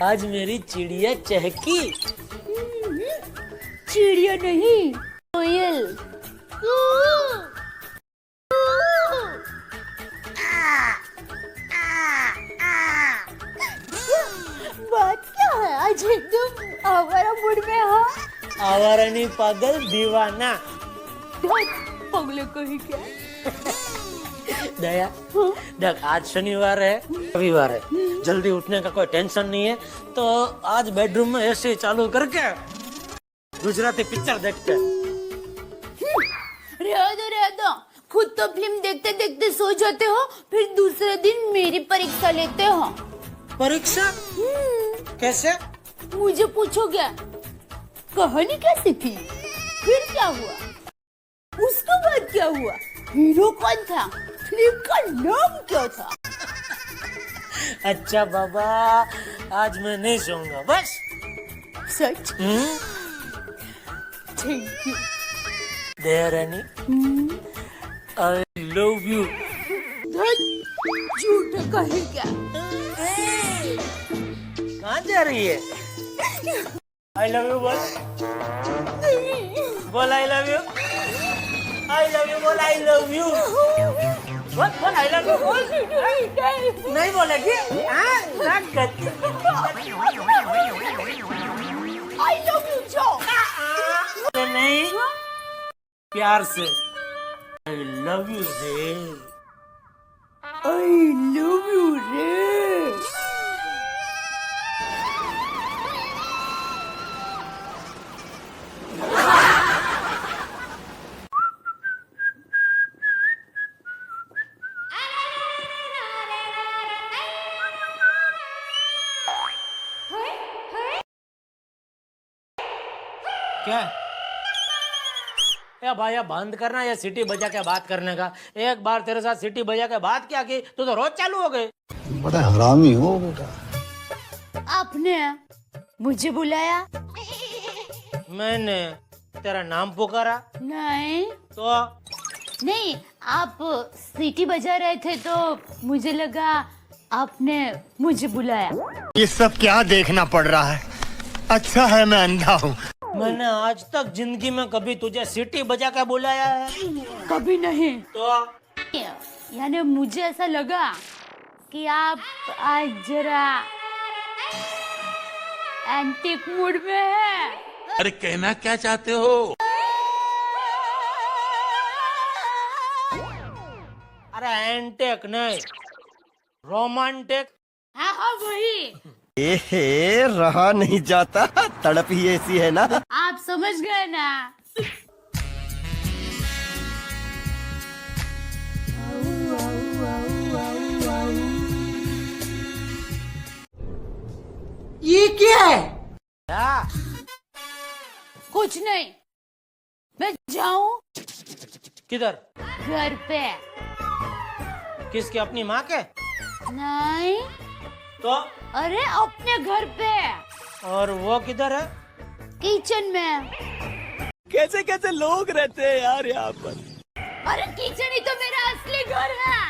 आज मेरी चिड़िया चहकी। चिड़िया नहीं, कोयल। बात क्या है, आज एकदम आवारा मूड में है। आवारा नहीं पागल, दीवाना। पगले कही क्या? दया, देख आज शनिवार है, रविवार है, जल्दी उठने का कोई टेंशन नहीं है, तो आज बेडरूम में एसी चालू करके गुजराती पिक्चर देखते। रह दो, खुद तो फिल्म देखते देखते सो जाते हो, फिर दूसरे दिन मेरी परीक्षा लेते हो। परीक्षा? कैसे? मुझे पूछोगे कहानी कैसी थी, फिर क्या हुआ, उसके बाद क्या हुआ, हीरो कौन था, फिल्म का नाम क्या था। अच्छा बाबा, आज मैं नहीं सोऊंगा बस। सच? Thank you. देवरानी, आई लव यू। झूठ कहे क्या? कहाँ जा रही है? आई लव यू बोल, बोल I love you, I love you बोल, आई लव यू बोल, आई लव यू बोल। नहीं बोलेगी? आई लव यू जो नहीं, प्यार से आई लव यू रे। आई लव यू रे। क्या? या भाई या बंद करना या सीटी बजा के बात करने का। एक बार तेरे साथ सीटी बजा के बात क्या की तो रोज चालू हो गए। बड़ा हरामी हो बेटा। आपने मुझे बुलाया? मैंने तेरा नाम पुकारा? नहीं तो नहीं, आप सीटी बजा रहे थे तो मुझे लगा आपने मुझे बुलाया। ये सब क्या देखना पड़ रहा है, अच्छा है मैं अंधा हूँ। मैंने आज तक जिंदगी में कभी तुझे सीटी बजा के बुलाया है? कभी नहीं। तो यानी मुझे ऐसा लगा कि आप आज जरा एंटिक मूड में हैं। अरे कहना क्या चाहते हो? अरे एंटिक नहीं, रोमांटिक। हाँ हाँ वही। ए रहा नहीं जाता, तड़प ही ऐसी है ना। आप समझ गए ना। ये क्या है? क्या? कुछ नहीं, मैं जाऊं किधर? घर पे। किसके? अपनी माँ के? नहीं, तो अरे अपने घर पे, और वो किधर है? किचन में। कैसे कैसे लोग रहते हैं यार यहाँ पर। अरे किचन ही तो मेरा असली घर है।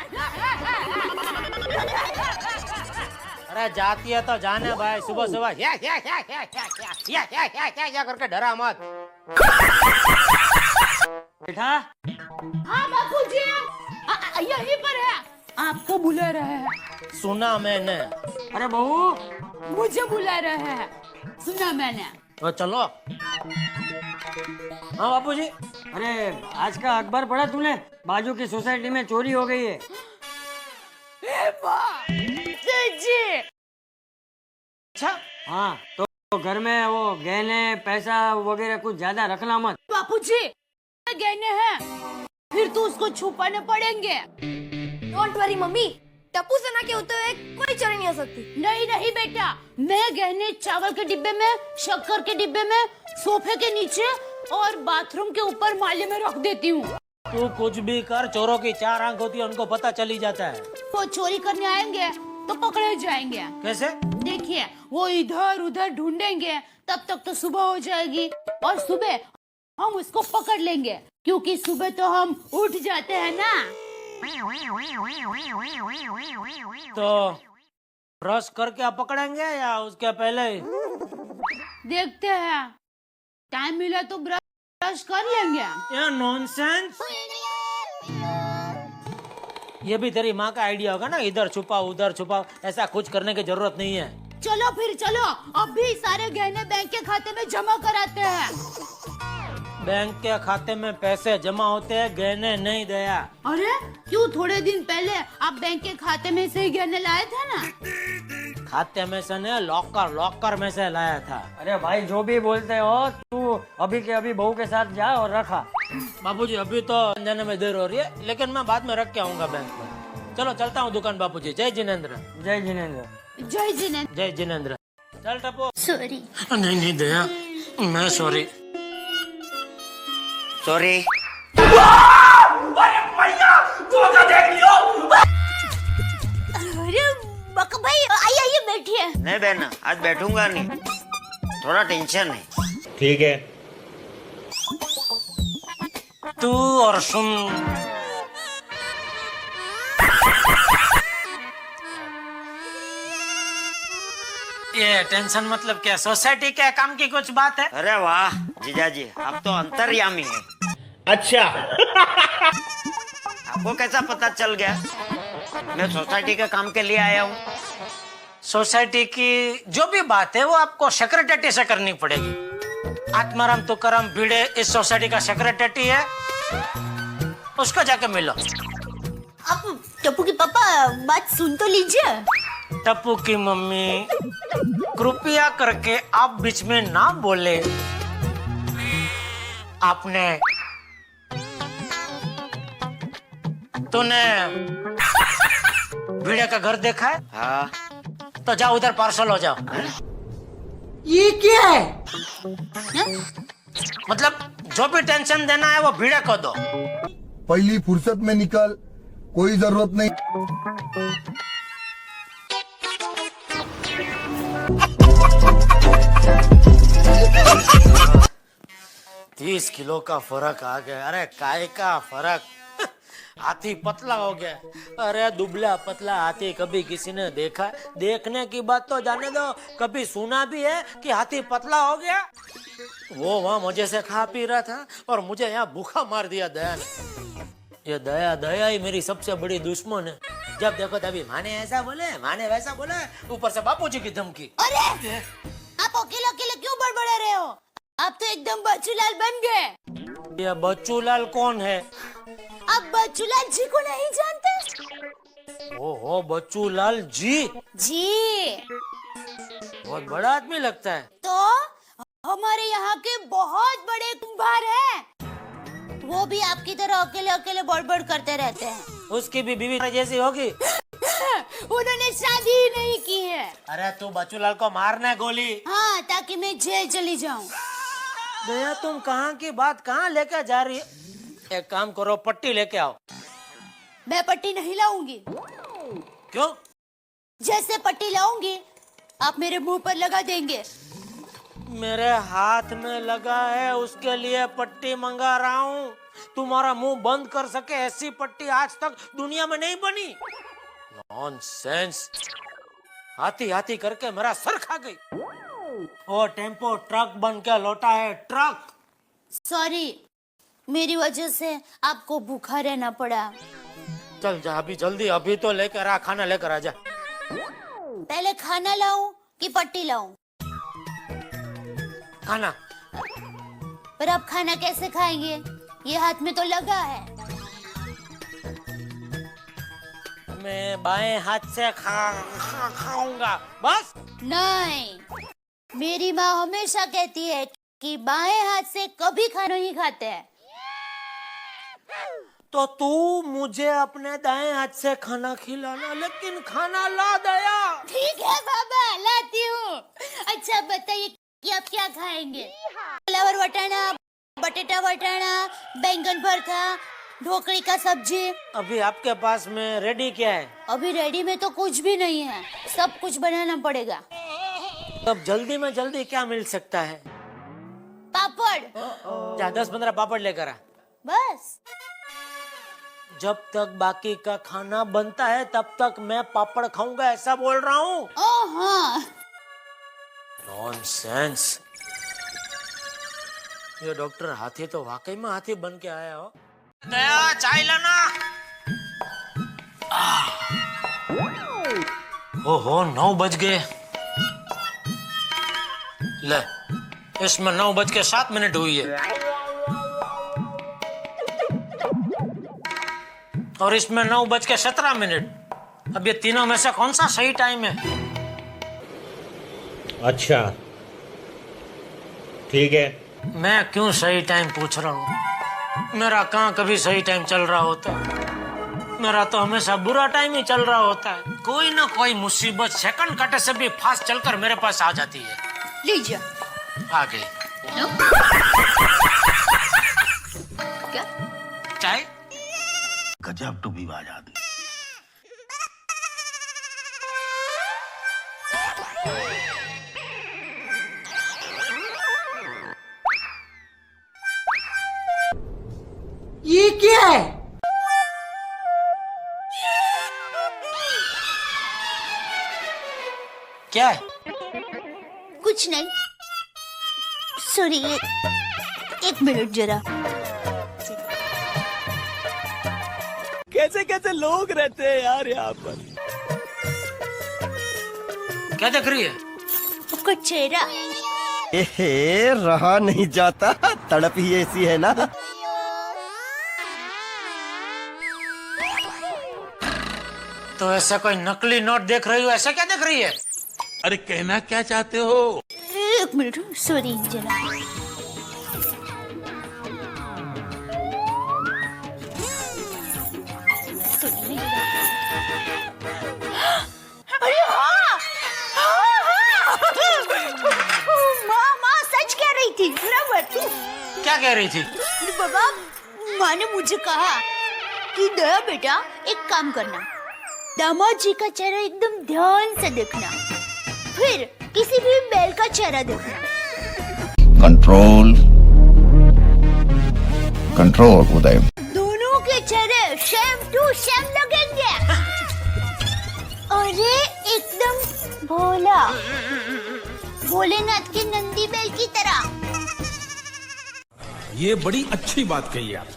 अरे जाती है तो जाने भाई, सुबह सुबह या करके डरा मत। बेटा। हाँ बापूजी, यहीं पर है, आपको बुला रहा है। सुना मैंने। अरे बहू, मुझे बुला रहा है, सुना मैंने। तो चलो। हाँ बापूजी। अरे आज का अखबार पढ़ा तूने? बाजू की सोसाइटी में चोरी हो गई है। जी। अच्छा। हाँ तो घर में वो गहने पैसा वगैरह कुछ ज्यादा रखना मत। बापूजी गहने हैं, फिर तो उसको छुपाने पड़ेंगे। डोंट वरी मम्मी, टप्पू सेना के होते हुए कोई चोरी नहीं हो सकती। नहीं नहीं बेटा, मैं गहने चावल के डिब्बे में, शक्कर के डिब्बे में, सोफे के नीचे और बाथरूम के ऊपर माले में रख देती हूँ। तू कुछ भी कर, चोरों की चार आंख होती है, उनको पता चली जाता है। वो चोरी करने आएंगे तो पकड़े जाएंगे। कैसे? देखिए, वो इधर उधर ढूंढेंगे, तब तक तो सुबह हो जाएगी, और सुबह हम उसको पकड़ लेंगे, क्योंकि सुबह तो हम उठ जाते हैं ना। तो ब्रश करके आप पकड़ेंगे या उसके पहले ही? देखते हैं, टाइम मिला तो ब्रश कर लेंगे। ये नॉनसेंस। ये भी तेरी माँ का आइडिया होगा ना, इधर छुपाओ उधर छुपाओ, ऐसा कुछ करने की जरूरत नहीं है। चलो फिर चलो, अभी सारे गहने बैंक के खाते में जमा कराते हैं। बैंक के खाते में पैसे जमा होते हैं, गहने नहीं दया। अरे क्यों, थोड़े दिन पहले आप बैंक के खाते में से ही गहने लाए थे ना। खाते में से नहीं, लॉकर में से लाया था। अरे भाई जो भी बोलते हो, तू अभी के अभी बहू के साथ जा और रखा। बापूजी अभी तो जाने में देर हो रही है, लेकिन मैं बाद में रख के आऊंगा बैंक में। चलो चलता हूँ दुकान बापूजी। जय जिनेंद्र। जय जिनेंद्र। जय जिनेंद्र। जय जिनेंद्र। चल टपो। सॉरी। नहीं दया, मैं सॉरी। सॉरी। अरे बक भाई, आइए बैठिए। नहीं बहना, आज बैठूंगा नहीं, थोड़ा टेंशन है। ठीक है। तू और सुन। ये टेंशन मतलब क्या, सोसाइटी के काम की कुछ बात है? अरे वाह जीजाजी, आप तो अंतर्यामी है। अच्छा। आपको कैसा पता चल गया? मैं सोसाइटी के काम के लिए आया हूँ। सोसाइटी की जो भी बात है वो आपको सेक्रेटरी से करनी पड़ेगी। आत्माराम तुकाराम भिड़े इस सोसाइटी का सेक्रेटरी है, उसको जाके मिलो। आप टप्पू की पापा बात सुन तो लीजिए। टप्पू की मम्मी, कृपया करके आप बीच में ना बोले। तूने भिड़े का घर देखा है? हाँ। तो जाओ उधर पार्सल हो जाओ। ये क्या है? मतलब जो भी टेंशन देना है वो भिड़े को दो। पहली फुर्सत में निकल, कोई जरूरत नहीं। 30 किलो का फर्क आ गया। अरे काय का फर्क, हाथी पतला हो गया। अरे दुबला पतला हाथी कभी किसी ने देखा? देखने की बात तो जाने दो, कभी सुना भी है कि हाथी पतला हो गया? वो वहां मजे से खा पी रहा था और मुझे यहाँ भूखा मार दिया दया ने। ये दया ही मेरी सबसे बड़ी दुश्मन है। जब देखो तभी माने ऐसा बोले, माने वैसा बोले, ऊपर से बापूजी की धमकी। अरे आप अकेले अकेले क्यों बड़बड़ा रहे हो? आप तो एकदम बच्चूलाल बन गए। ये बच्चूलाल कौन है? आप बच्चूलाल जी को नहीं जानते? ओहो, बच्चूलाल जी। जी बहुत बड़ा आदमी लगता है। तो हमारे यहाँ के बहुत बड़े कुंभार हैं। वो भी आपकी तरह अकेले अकेले बड़बड़ करते रहते हैं। उसकी भी बीवी जैसी होगी। उन्होंने शादी ही नहीं की है। अरे तू बच्चूलाल को मारना है गोली। हाँ, ताकि मैं जेल चली जाऊं। दया तुम कहाँ की बात कहाँ लेकर जा रही है? एक काम करो, पट्टी लेके आओ। मैं पट्टी नहीं लाऊंगी। क्यों? जैसे पट्टी लाऊंगी आप मेरे मुंह पर लगा देंगे। मेरे हाथ में लगा है, उसके लिए पट्टी मंगा रहा हूँ। तुम्हारा मुंह बंद कर सके ऐसी पट्टी आज तक दुनिया में नहीं बनी। नॉनसेंस। हाथी हाथी करके मेरा सर खा गई। वो टेम्पो ट्रक बन के लौटा है, ट्रक। सॉरी, मेरी वजह से आपको भूखा रहना पड़ा। चल जा अभी जल्दी, अभी तो लेकर आ, खाना लेकर आ जा। पहले खाना लाऊं कि पट्टी लाऊं? खाना। पर आप खाना कैसे खाएंगे? ये हाथ में तो लगा है। मैं बाएं हाथ से खाऊंगा बस। नहीं, मेरी माँ हमेशा कहती है कि बाएं हाथ से कभी खाना नहीं खाते हैं। तो तू मुझे अपने दाएं हाथ से खाना खिलाना, लेकिन खाना ला दया। ठीक है बाबा, लाती हूँ। अच्छा बताइए कि आप क्या खाएंगे? फ्लावर वटाना, बटेटा वटाना, बैंगन भरता, ढोकली का सब्जी। अभी आपके पास में रेडी क्या है? अभी रेडी में तो कुछ भी नहीं है, सब कुछ बनाना पड़ेगा। तब जल्दी में जल्दी क्या मिल सकता है? पापड़। जा 10-15 पापड़ लेकर आ। बस जब तक बाकी का खाना बनता है तब तक मैं पापड़ खाऊंगा, ऐसा बोल रहा हूँ। हाँ। नॉनसेंस। ये डॉक्टर हाथी तो वाकई में हाथी बन के आया हो। दया चाय लाना। ओहो 9 बज गए। ले इसमें 9:07 हुई है और इसमें 9:17। अब ये तीनों में से कौन सा सही टाइम है? अच्छा ठीक है। मैं क्यों सही टाइम पूछ रहा हूँ? मेरा कहाँ कभी सही टाइम चल रहा होता है, मेरा तो हमेशा बुरा टाइम ही चल रहा होता है। कोई ना कोई मुसीबत सेकंड काटे से भी फास्ट चलकर मेरे पास आ जाती है। लीजिए। आ गई। क्या? चाय? गजब टू बी बाज आदमी। ये क्या है? क्या है? कुछ नहीं। सॉरी, एक मिनट जरा। कैसे कैसे लोग रहते हैं यार यहाँ पर। क्या देख रही है? आपका चेहरा। एहे, रहा नहीं जाता, तड़प ही ऐसी है ना। तो ऐसा कोई नकली नोट देख रही हो? ऐसा क्या देख रही है? अरे कहना क्या चाहते हो? एक मिनट, सॉरी जरा। अरे हाँ, माँ सच कह रही थी। बराबर। क्या कह रही थी? बाबा, माँ ने मुझे कहा कि दया बेटा एक काम करना, दामाद जी का चेहरा एकदम ध्यान से देखना, फिर किसी भी बैल का चेहरा देखना। कंट्रोल कंट्रोल उदय। दोनों के चेहरे सेम टू सेम लगेंगे। अरे एकदम भोला, भोलेनाथ के नंदी बैल की तरह। ये बड़ी अच्छी बात कही आप।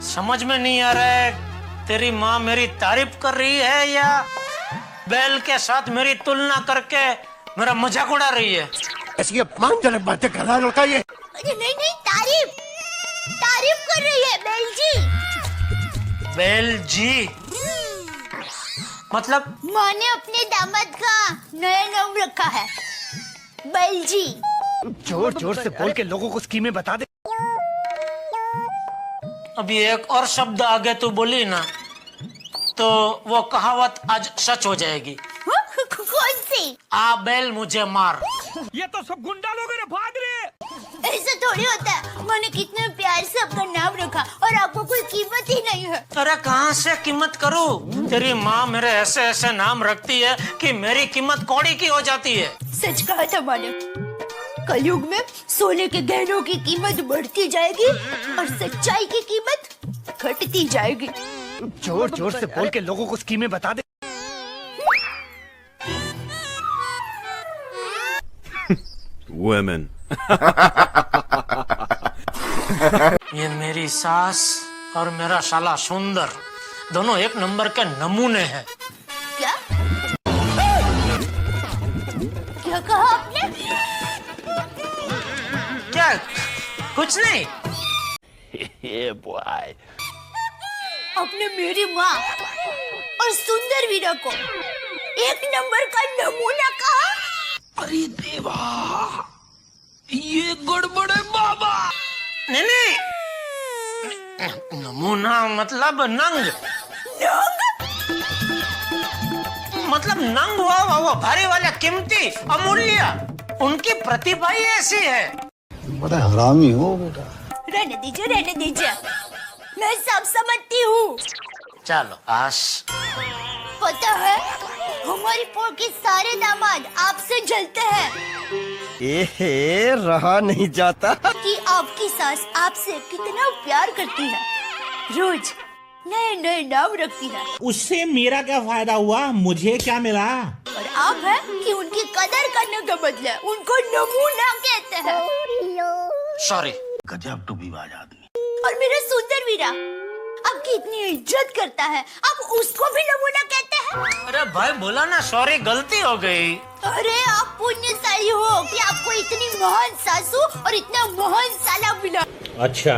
समझ में नहीं आ रहा है, तेरी माँ मेरी तारीफ कर रही है या बैल के साथ मेरी तुलना करके मेरा मजाक उड़ा रही है? ऐसी अपमानजनक बातें कर रहा है लड़का ये। अरे नहीं नहीं, तारीफ तारीफ कर रही है बैल जी। बैल जी मतलब? माँ ने अपने दामाद का नया नाम रखा है, बैल जी। जोर जोर से बोल के लोगों को स्कीमें बता दे। अभी एक और शब्द आगे तू बोली ना तो वो कहावत आज सच हो जाएगी। कौन सी? आ बैल मुझे मार। ये तो सब गुंडा लोग हैं भाग रहे। ऐसा थोड़ी होता है। मैंने कितने प्यार से आपका नाम रखा और आपको कोई कीमत ही नहीं है। अरे कहाँ से कीमत करूँ? तेरी माँ मेरे ऐसे ऐसे नाम रखती है कि मेरी कीमत कौड़ी की हो जाती है। सच कहा था मैंने, कलयुग में सोने के गहनों की कीमत बढ़ती जाएगी और सच्चाई की कीमत घटती जाएगी। जोर जोर से बोल के लोगों को स्कीमें बता दे। Women. ये मेरी सास और मेरा साला सुंदर दोनों एक नंबर के नमूने हैं। क्या क्या कहा आपने? क्या? कुछ नहीं। आपने मेरी माँ और सुंदर वीरा को एक नंबर का नमूना कहा? अरे देवा, ये गड़बड़ है बाबा। नहीं, नमूना मतलब नंग। मतलब नंग वो भारी वाला, कीमती, अमूल्य। उनकी प्रतिभा ही ऐसी है। बड़ा हरामी हो बेटा। रहने दीजिए, मैं सब समझती हूँ। चलो आश। पता है, हमारी पोर के सारे दामाद आपसे जलते हैं। एहे रहा नहीं जाता। कि आपकी सास आपसे कितना प्यार करती है, रोज नए नए नाम रखती है, उससे मेरा क्या फायदा हुआ, मुझे क्या मिला? और आप है कि उनकी कदर करने के बदले उनको नमूना कहते हैं। सॉरी। गजब टूबीबाज आदमी। और मेरा सुंदर वीरा आपकी इतनी इज्जत करता है, आप उसको भी नमूना कहते हैं। अरे भाई बोला ना सॉरी, गलती हो गई। अरे आप पुण्यशाली हो कि आपको इतनी महान सासू और इतना महान साला मिला। अच्छा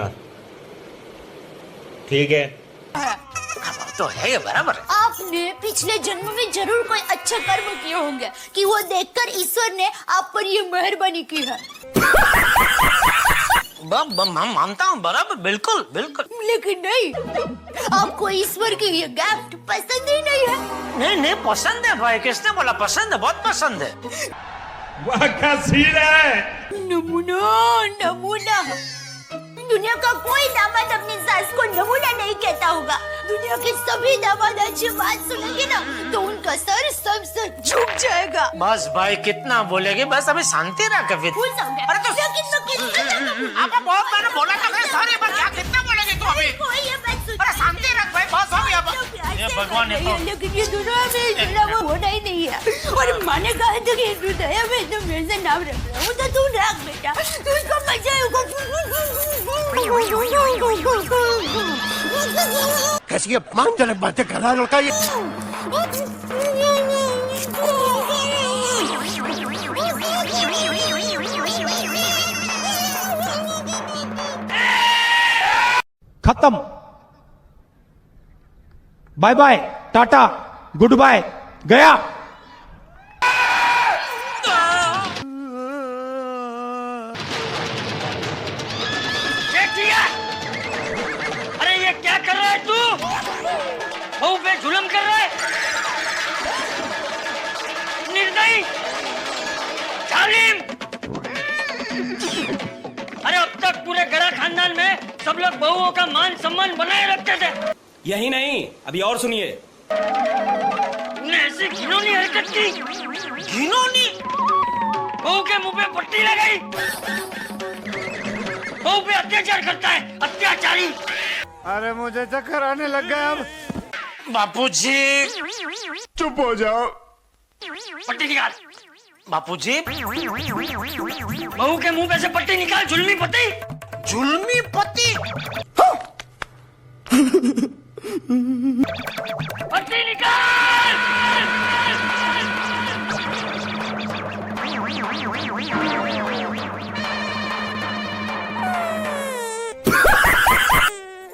ठीक है। अब तो है ये बराबर। आपने पिछले जन्म में जरूर कोई अच्छे कर्म किए होंगे कि वो देखकर ईश्वर ने आप पर ये मेहरबानी की है। मैं मानता हूँ, बराबर, बिल्कुल बिल्कुल। लेकिन नहीं, आपको ईश्वर की ये गिफ्ट पसंद ही नहीं है। नहीं नहीं, पसंद है भाई, किसने बोला पसंद है, बहुत पसंद है। वाह क्या सीन है। नमूना नमूना, दुनिया का कोई दामाद अपनी सास को नमूना नहीं कहता होगा। दुनिया के सभी दामाद अच्छी बात सुनेंगे ना तो उनका सर सबसे झुक जाएगा। बस भाई कितना बोलेगी, बस अभी शांति रख। अरे तो आपको बहुत मैंने बोला था, सॉरी, पर क्या कितना बोलेगी तू अभी? अरे शांति रख भाई, बस हो गया। ये भगवान है तो। लेकिन ये दुनिया में इतना वो होना ही नहीं है। और माने कहा था कि हृदय में तो मेरे से नाम रख रहा हूँ, तो तू रख बेटा, तू उसको मजा कैसी अपमानजनक बातें कर रहा है लड़का ये। खत्म। Bye bye, tata, goodbye, गया। अरे ये क्या कर रहा है तू? बहू पे जुल्म कर रहा है, निर्दयी, जालिम। अरे अब तक पूरे गड़ा खानदान में सब लोग बहुओं का मान सम्मान बनाए रखते थे। यही नहीं, अभी और सुनिए। तूने ऐसी घिनौनी हरकत की, घिनौनी। बहू के मुंह पे पट्टी लगाई, बहू पे अत्याचार करता है, अत्याचारी। अरे मुझे चक्कर आने लग गया अब। बापूजी चुप हो जाओ। पट्टी निकाल। बापूजी, बहू के मुंह पे से पट्टी निकाल, जुल्मी पति। जुल्मी पति। पट्टी निकाल।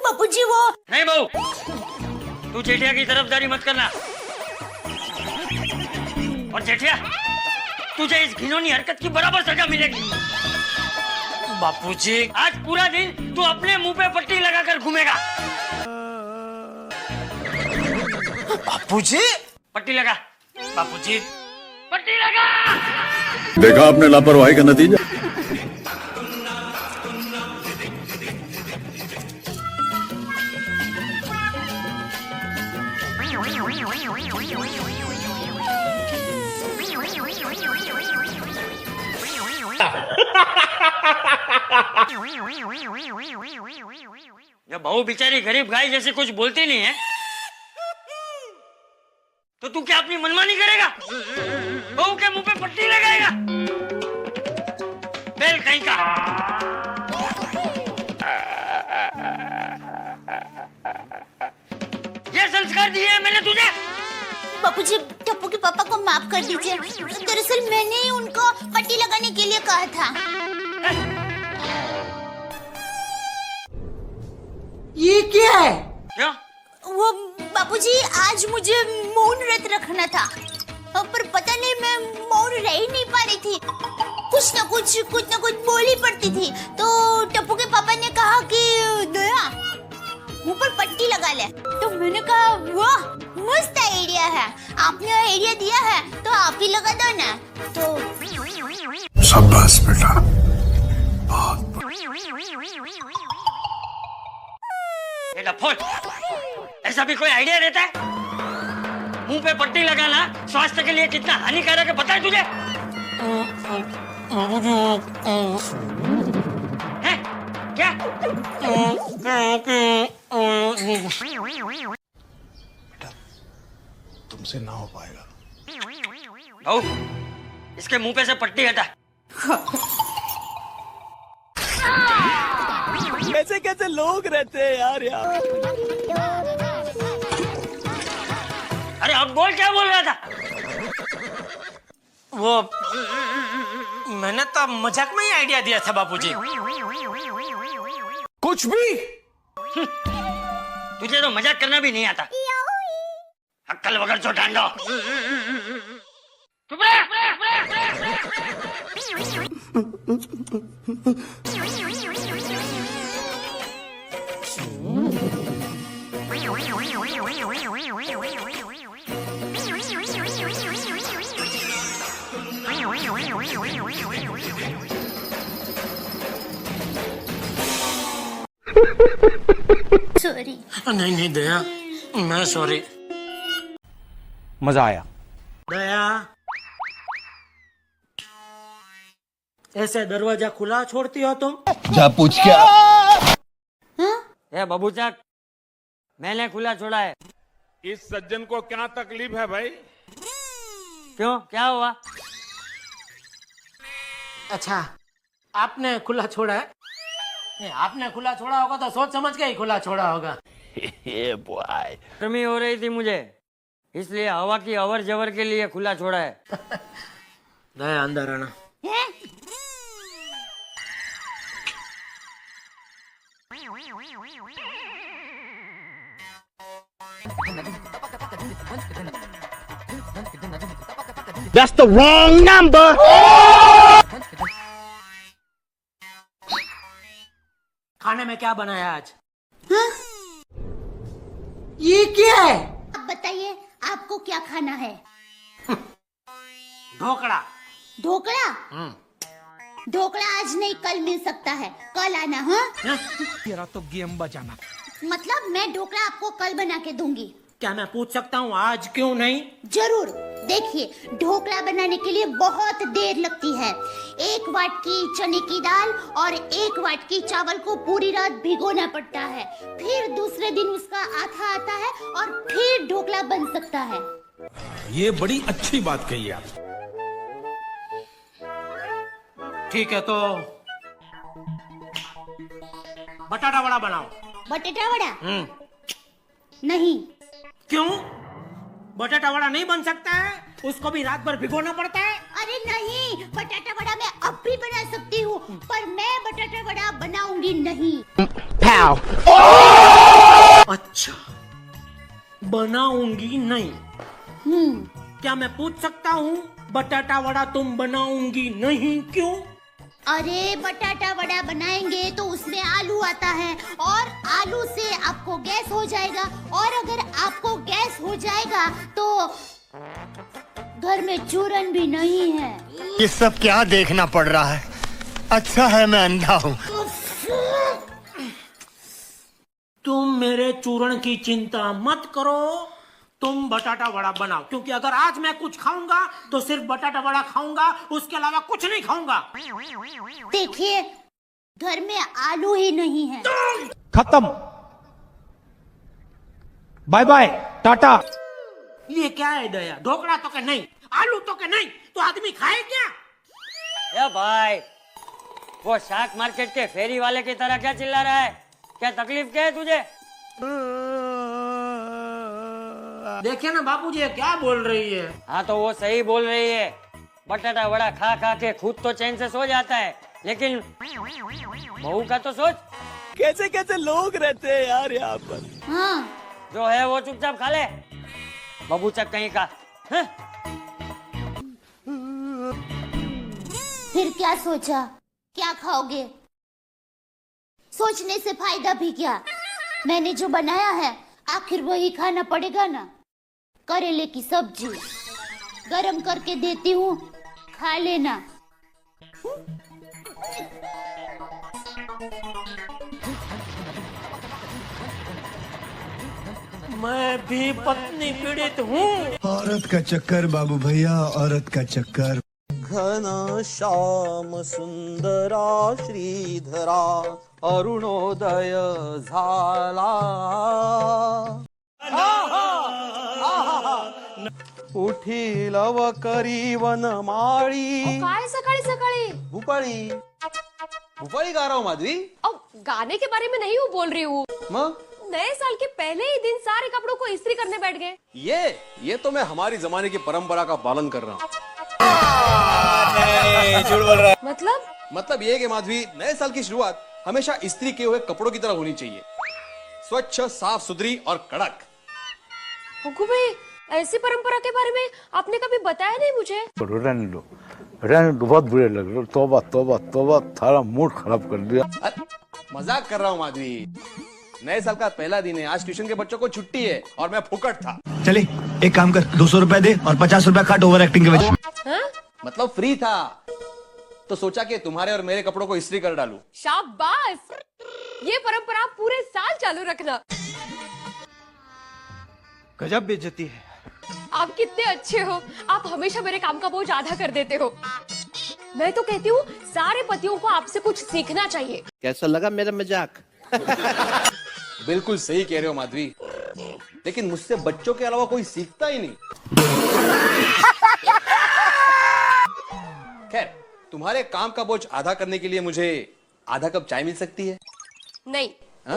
बापूजी वो नहीं बहू, तू जेठिया की तरफदारी मत करना। और जेठिया, तुझे इस घिनौनी हरकत की बराबर सजा मिलेगी। बापूजी, आज पूरा दिन तू अपने मुंह पे पट्टी लगाकर घूमेगा। बापूजी, पट्टी लगा। बापूजी, पट्टी लगा। देखा आपने लापरवाही का नतीजा। जब बहू बेचारी गरीब गाय जैसी कुछ बोलती नहीं है तो तू क्या अपनी मनमानी करेगा? बहू के मुंह पे पट्टी लगाएगा? बेल कहीं का। ये संस्कार दिए हैं मैंने तुझे। बापूजी, टप्पू के पापा को माफ कर दीजिए। दरअसल मैंने ही उनको पट्टी लगाने के लिए कहा था। ये क्या है? क्या? वो बापूजी, आज मुझे मौन व्रत रखना था, पर पता नहीं मैं मौन रह ही नहीं पा रही थी। कुछ ना कुछ बोल ही पड़ती थी। तो टप्पू के पापा ने कहा कि दया मुंह पर पट्टी लगा ले। तो मैंने कहा वाह मस्त आइडिया है, आपने आइडिया दिया है तो आप ही लगा दो ना। तो शाबाश बेटा। ये डफोल, ऐसा भी कोई आइडिया देता है? मुंह पे पट्टी लगाना स्वास्थ्य के लिए कितना हानिकारक है पता है तुझे? हैं? क्या? तुमसे ना हो पाएगा। भाऊ, इसके मुंह पे से पट्टी हटा। कैसे कैसे लोग रहते हैं यार यार। अरे अब बोल, क्या बोल रहा था? वो मैंने तो मजाक में ही आइडिया दिया था बापूजी। कुछ भी। तुझे तो मजाक करना भी नहीं आता। अक्कल वगैरह चो डांडो। चुप रह। सॉरी। नहीं नहीं दया, मैं सॉरी। मजा आया। दया, ऐसे दरवाजा खुला छोड़ती हो तुम? जा पूछ क्या? ए बबूचक, मैंने खुला छोड़ा है। इस सज्जन को क्या तकलीफ है भाई? क्यों, क्या हुआ? अच्छा, आपने खुला छोड़ा है? आपने खुला छोड़ा होगा तो सोच समझ के ही खुला छोड़ा होगा। गर्मी हो रही थी मुझे, इसलिए हवा की अवर जवर के लिए खुला छोड़ा है। दया, अंदर आना। हैं? That's the wrong number. खाने में क्या बनाया आज? हाँ? ये क्या है? आप बताइए, आपको क्या खाना है? ढोकड़ा। ढोकड़ा? ढोकड़ा आज नहीं, कल मिल सकता है। कल आना। हाँ? तेरा तो गेम बजाना। मतलब मैं ढोकड़ा आपको कल बना के दूंगी। क्या मैं पूछ सकता हूँ आज क्यों नहीं? जरूर। देखिए, ढोकला बनाने के लिए बहुत देर लगती है। 1 वाटकी चने की दाल और 1 वाटकी चावल को पूरी रात भिगोना पड़ता है। फिर दूसरे दिन उसका आथा आता है और फिर ढोकला बन सकता है। ये बड़ी अच्छी बात कही आप। ठीक है, तो बटाटा वड़ा बनाओ। बटेटा वड़ा? नहीं। क्यों? बटाटा वड़ा नहीं बन सकता है? उसको भी रात भर भिगोना पड़ता है? अरे नहीं, बटाटा वड़ा मैं अब भी बना सकती हूँ, पर मैं बटाटा वड़ा बनाऊंगी नहीं। अच्छा, बनाऊंगी नहीं। क्या मैं पूछ सकता हूँ बटाटा वड़ा तुम बनाऊंगी नहीं क्यों? अरे बटाटा वड़ा बनाएंगे तो उसमें आलू आता है और आलू से आपको गैस हो जाएगा, और अगर आपको गैस हो जाएगा तो घर में चूरन भी नहीं है। ये सब क्या देखना पड़ रहा है? अच्छा है मैं अंधा हूँ। तुम मेरे चूरण की चिंता मत करो, तुम बटाटा वड़ा बनाओ, क्योंकि अगर आज मैं कुछ खाऊंगा तो सिर्फ बटाटा वड़ा खाऊंगा, उसके अलावा कुछ नहीं खाऊंगा। देखिए, घर में आलू ही नहीं है। खत्म। Bye bye, tata. ये क्या है दया? ढोकड़ा तो के नहीं, आलू तो के नहीं, तो आदमी खाए क्या? ए भाई, वो शाक मार्केट के फेरी वाले की तरह क्या चिल्ला रहा है? क्या तकलीफ क्या है तुझे? देखिए ना बापूजी, ये क्या बोल रही है? हाँ तो वो सही बोल रही है। बटाटा वड़ा खा खा के खुद तो चैन से सो जाता है, लेकिन बहू का तो सोच। कैसे कैसे लोग रहते हैं यार यहाँ पर। हाँ, जो है वो चुपचाप खा ले, बबूचक कहीं का। हाँ? फिर क्या सोचा? क्या खाओगे? सोचने से फायदा भी क्या? मैंने जो बनाया है आखिर वही खाना पड़ेगा ना। करेले की सब्जी गरम करके देती हूँ, खा लेना। मैं भी पत्नी पीड़ित हूँ। औरत का चक्कर बाबू भैया, औरत का चक्कर। घन श्याम सुंदरा श्रीधरा अरुणोदय झाला उठी लव करी वनमाळी काय सकाळी सकाळी भूपाळी भूपाळी गा रहा हूँ माधवी अब गाने के बारे में नहीं हूँ बोल रही हूँ मग नए साल के पहले ही दिन सारे कपड़ों को इस्त्री करने बैठ गए ये तो मैं हमारी जमाने की परंपरा का पालन कर रहा हूँ। मतलब ये कि माधवी नए साल की शुरुआत हमेशा इस्त्री किए हुए कपड़ों की तरह होनी चाहिए, स्वच्छ साफ सुथरी और कड़क। हुक्कू भाई ऐसी परंपरा के बारे में आपने कभी बताया नहीं मुझे। रहने दो बहुत बुरे लग रहे हो। तौबा तौबा तौबा, थारा मूड खराब कर दिया। मजाक कर रहा हूँ माधवी, नए साल का पहला दिन है, आज ट्यूशन के बच्चों को छुट्टी है और मैं फुकट था। चले एक काम कर, 200 रुपए दे और 50 रुपए काट ओवर एक्टिंग के वजह। हाँ? मतलब फ्री था तो सोचा कि तुम्हारे और मेरे कपड़ों को इस्त्री कर डालूं। शाबाश, ये परंपरा पूरे साल चालू रखना। गजब बेइज्जती है। आप कितने अच्छे हो, आप हमेशा मेरे काम का बोझ आधा कर देते हो। मैं तो कहती हूँ सारे पतियों को आपसे कुछ सीखना चाहिए। कैसा लगा मेरा मजाक? बिल्कुल सही कह रहे हो माधवी, लेकिन मुझसे बच्चों के अलावा कोई सीखता ही नहीं। खैर, तुम्हारे काम का बोझ आधा करने के लिए मुझे आधा कप चाय मिल सकती है? नहीं। हा?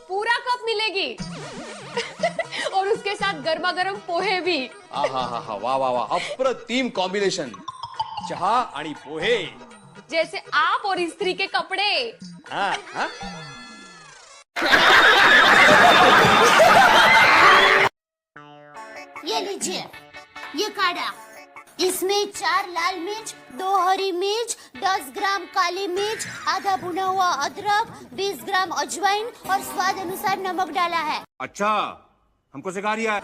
पूरा कप मिलेगी और उसके साथ गर्मा गर्म पोहे भी। वाह वाह वाह, अप्रतिम कॉम्बिनेशन, चाह आणि पोहे। जैसे आप और स्त्री के कपड़े। हाँ, हाँ? ये लीजिए, ये काढ़ा, इसमें 4 लाल मिर्च, 2 हरी मिर्च, 10 ग्राम काली मिर्च, आधा भुना हुआ अदरक, 20 ग्राम अजवाइन और स्वाद अनुसार नमक डाला है। अच्छा, हमको सिखा रिया है।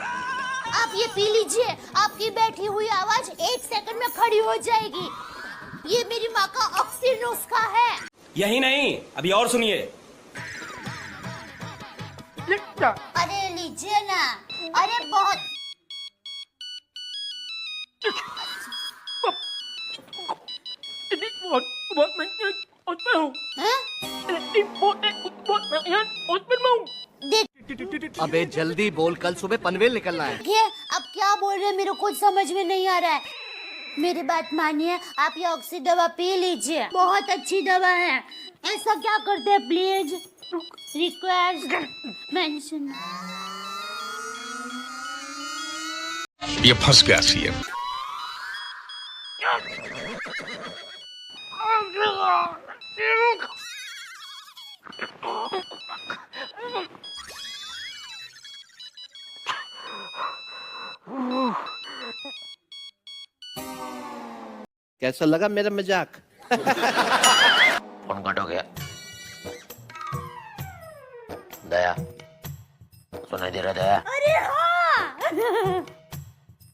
आप ये पी लीजिए, आपकी बैठी हुई आवाज 1 सेकंड में खड़ी हो जाएगी। ये मेरी माँ का अक्सर नुस्खा है। यही नहीं, अभी और सुनिए। अरे लीजिए ना, अरे बहुत। अबे जल्दी बोल, कल सुबह पनवेल निकलना है। देखिए, अब क्या बोल रहे हैं मेरे कुछ समझ में नहीं आ रहा है। मेरी बात मानिए, आप ये ऑक्सी दवा पी लीजिए, बहुत अच्छी दवा है। ऐसा क्या करते हैं प्लीज, रिक्वेस्ट मेंशन। ये फंस गया सीएम। कैसा लगा मेरा मजाक? फोन कट हो गया। दया, सुनाई दे रहा दया? अरे हाँ।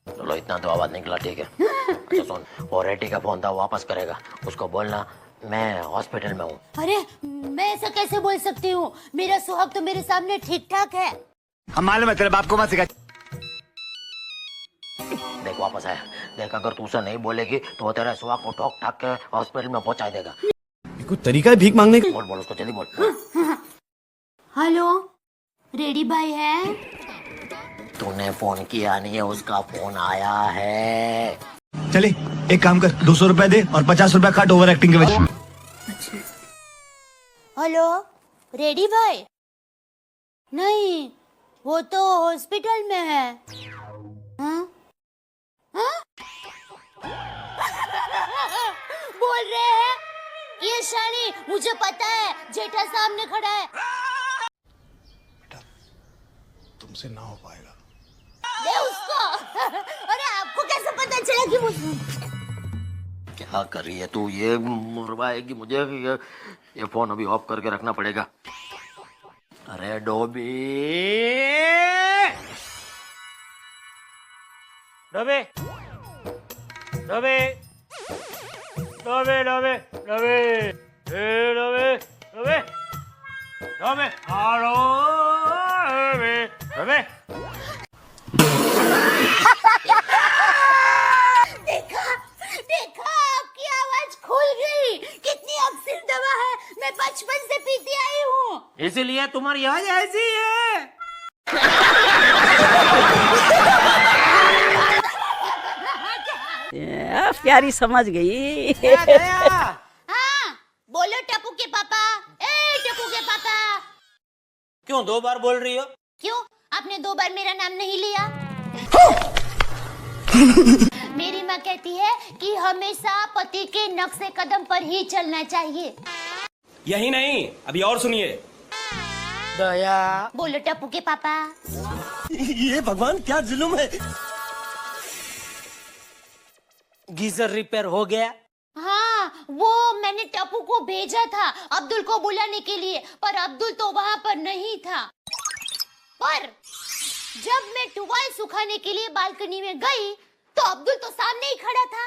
चलो इतना तो आवाज निकला, ठीक है। तो सुन, वो रेटी का फोन था, वापस करेगा, उसको बोलना मैं हॉस्पिटल में हूँ। अरे मैं ऐसा कैसे बोल सकती हूँ, मेरा सुहाग तो मेरे सामने ठीक ठाक है। हम मालूम है, तेरे बाप को मत सिखा। देख वापस आया, देख अगर तू उसे नहीं बोलेगी तो वो तेरे सुहाग को ठोक ठाक के हॉस्पिटल में पहुंचा देगा। कोई तरीका है भीख मांगने का? बोल बोल उसको, जल्दी बोल। हेलो, रेडी भाई है? तूने फोन किया नहीं है, उसका फोन आया है। चले एक काम कर, 200 रुपए दे और 50 रुपए काट ओवर एक्टिंग के वजह। हेलो, रेडी भाई? नहीं, वो तो हॉस्पिटल में है। हाँ? हाँ? बोल रहे हैं ये शानी, मुझे पता है, जेठा सामने खड़ा है। तुमसे ना हो पाएगा। दे उसको। अरे आपको कैसे पता चला कि वो क्या कर रही है तू? ये मुरवाएगी मुझे। ये फोन अभी ऑफ करके रखना पड़ेगा। अरे डोबी, डोबे, डोबे, डोबे, डोबे, डोबे, डोबे, डोबे, डोबे, हेलो, डोबे, डोबे। देखा, देखा। बचपन से पीती आई हूँ। इसीलिए तुम्हारी आवाज ऐसी है। प्यारी समझ गई। हाँ बोलो टप्पू के पापा। ए टप्पू के पापा। क्यों 2 बार बोल रही हो? क्यों आपने 2 बार मेरा नाम नहीं लिया? मेरी माँ कहती है कि हमेशा पति के नक्शे कदम पर ही चलना चाहिए। यही नहीं, अभी और सुनिए। दया। बोलो टप्पू के पापा। ये भगवान क्या जुल्म है। गीजर रिपेयर हो गया? हाँ वो मैंने टप्पू को भेजा था अब्दुल को बुलाने के लिए, पर अब्दुल तो वहाँ पर नहीं था। पर जब मैं टुवाल सुखाने के लिए बालकनी में गई तो अब्दुल तो सामने ही खड़ा था।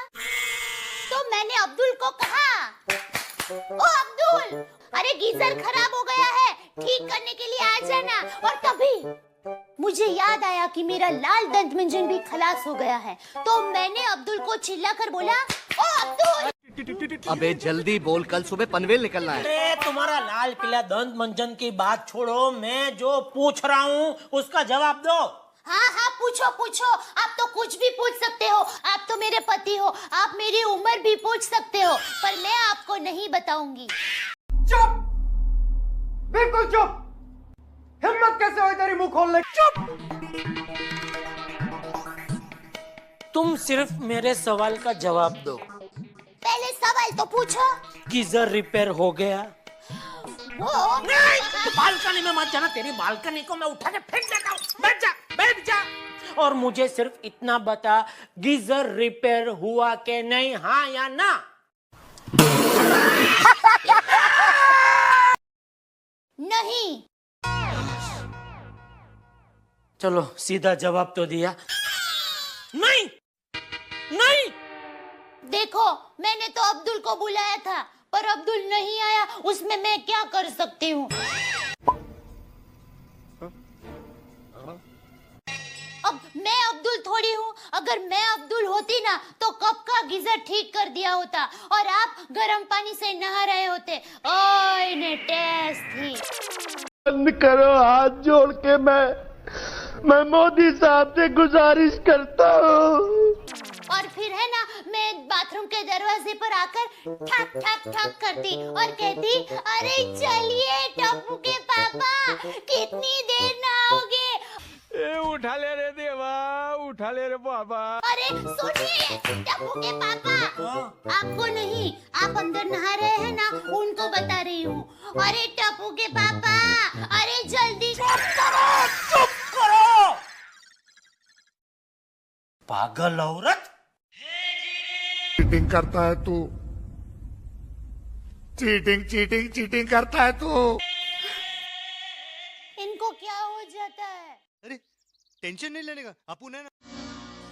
तो मैंने अब्दुल को कहा, ओ अब्दुल, अरे गीजर खराब हो गया है, ठीक करने के लिए आ जाना। और तभी मुझे याद आया कि मेरा लाल दंत मंजन भी खलास हो गया है। तो मैंने अब्दुल को चिल्लाकर बोला, ओ अब्दुल। अबे जल्दी बोल, कल सुबह पनवेल निकलना है। अरे तुम्हारा लाल पीला दंत मंजन की बात छोड़ो, मैं जो पूछ रहा हूँ उसका जवाब दो। हाँ हाँ पूछो पूछो, आप तो कुछ भी पूछ सकते हो। आप तो मेरे पति हो, आप मेरी उम्र भी पूछ सकते हो, पर मैं आपको नहीं बताऊंगी। चुप, बिल्कुल चुप। हिम्मत कैसे हुई तेरी मुंह खोलने? चुप। तुम सिर्फ मेरे सवाल का जवाब दो। पहले सवाल तो पूछो। गीजर रिपेयर हो गया? नहीं, तो बालकनी में मत जाना, तेरी बालकनी को मैं उठा के फेंक देता हूँ। बैठ जा, बैठ जा। और मुझे सिर्फ इतना बता, गीजर रिपेयर हुआ के नहीं, हाँ या ना? नहीं। चलो सीधा जवाब तो दिया। नहीं, नहीं। देखो मैंने तो अब्दुल को बुलाया था, पर अब्दुल नहीं आया, उसमें मैं क्या कर सकती हूँ? अब मैं अब्दुल थोड़ी हूँ। अगर मैं अब्दुल होती ना तो कब का गीजर ठीक कर दिया होता और आप गर्म पानी से नहा रहे होते। ओए ने टेस्ट थी। बंद करो हाथ जोड़ के, मैं मोदी साहब से गुजारिश करता हूँ। और फिर है ना, मैं बाथरूम के दरवाजे पर आकर ठक ठक ठक करती और कहती, अरे चलिए टप्पू के पापा, कितनी देर नहाओगे? उठा ले रे देवा, उठा ले रे बाबा। अरे सुनिए टप्पू के पापा, आपको नहीं, आप अंदर नहा रहे हैं ना, उनको बता रही हूँ। अरे टप्पू के पापा, अरे जल्दी। चुप करो, चुप करो, पागल औरत। चीटिंग करता है तू, चीटिंग चीटिंग चीटिंग करता है तू। इनको क्या हो जाता है? अरे टेंशन नहीं लेने का, अपुन है ना।